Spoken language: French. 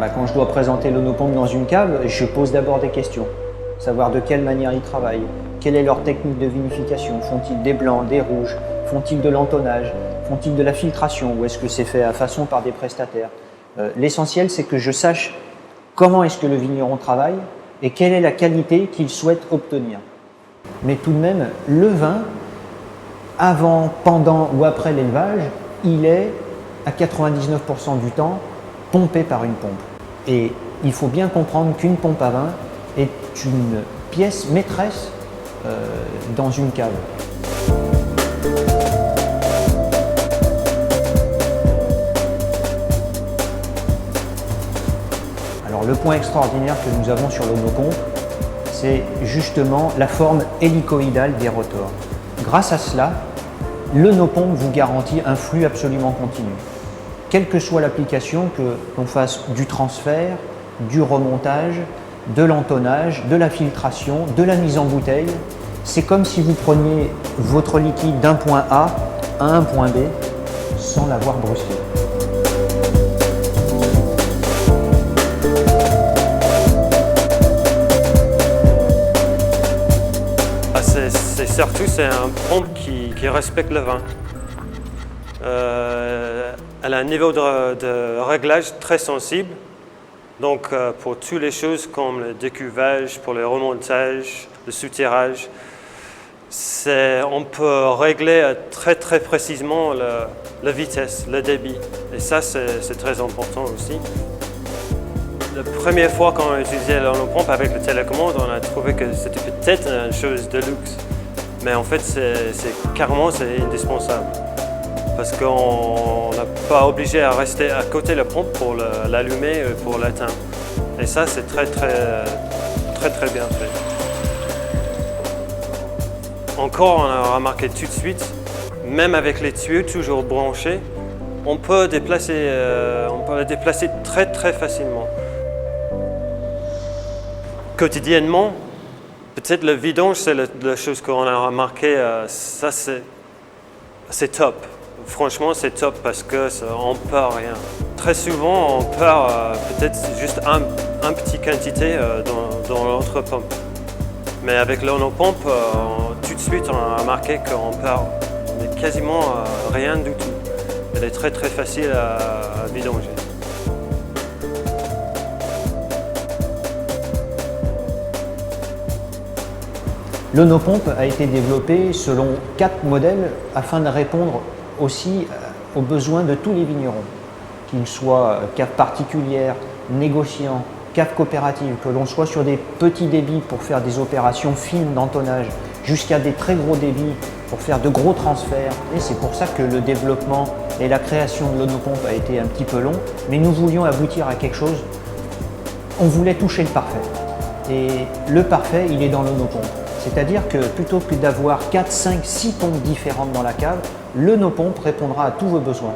Quand je dois présenter l'Onopompe dans une cave, je pose d'abord des questions. Savoir de quelle manière ils travaillent, quelle est leur technique de vinification, font-ils des blancs, des rouges, font-ils de l'entonnage, font-ils de la filtration ou est-ce que c'est fait à façon par des prestataires. L'essentiel, c'est que je sache comment est-ce que le vigneron travaille et quelle est la qualité qu'il souhaite obtenir. Mais tout de même, le vin, avant, pendant ou après l'élevage, il est à 99% du temps pompé par une pompe. Et il faut bien comprendre qu'une pompe à vin est une pièce maîtresse dans une cave. Alors le point extraordinaire que nous avons sur l'Onopompe, c'est justement la forme hélicoïdale des rotors. Grâce à cela, l'Onopompe vous garantit un flux absolument continu. Quelle que soit l'application, qu'on fasse du transfert, du remontage, de l'entonnage, de la filtration, de la mise en bouteille, c'est comme si vous preniez votre liquide d'un point A à un point B sans l'avoir brusqué. Surtout, c'est un pompe qui respecte le vin. Elle a un niveau de réglage très sensible. Donc, pour toutes les choses comme le décuvage, pour le remontage, le soutirage, on peut régler très précisément la vitesse, le débit. Et ça, c'est très important aussi. La première fois qu'on a utilisé l'Onopompe avec le télécommande, on a trouvé que c'était peut-être une chose de luxe. Mais en fait, c'est indispensable. Parce qu'on n'est pas obligé à rester à côté de la pompe pour l'allumer et pour l'éteindre. Et ça, c'est très bien fait. Encore, on a remarqué tout de suite, même avec les tuyaux toujours branchés, on peut le déplacer très facilement. Quotidiennement, peut-être le vidange, c'est la chose qu'on a remarqué, ça c'est top. Franchement, c'est top parce qu'on ne perd rien. Très souvent, on perd peut-être juste un petit quantité dans notre pompe. Mais avec l'Onopompe, tout de suite, on a remarqué qu'on perd quasiment rien du tout. Elle est très facile à vidanger. L'Onopompe a été développée selon 4 modèles afin de répondre aussi aux besoins de tous les vignerons, qu'ils soient cave particulière, négociants, cave coopérative, que l'on soit sur des petits débits pour faire des opérations fines d'entonnage, jusqu'à des très gros débits pour faire de gros transferts. Et c'est pour ça que le développement et la création de l'Onopompe a été un petit peu long, mais nous voulions aboutir à quelque chose. On voulait toucher le parfait. Et le parfait, il est dans l'Onopompe. C'est-à-dire que plutôt que d'avoir 4, 5, 6 pompes différentes dans la cave, l'Onopompe répondra à tous vos besoins.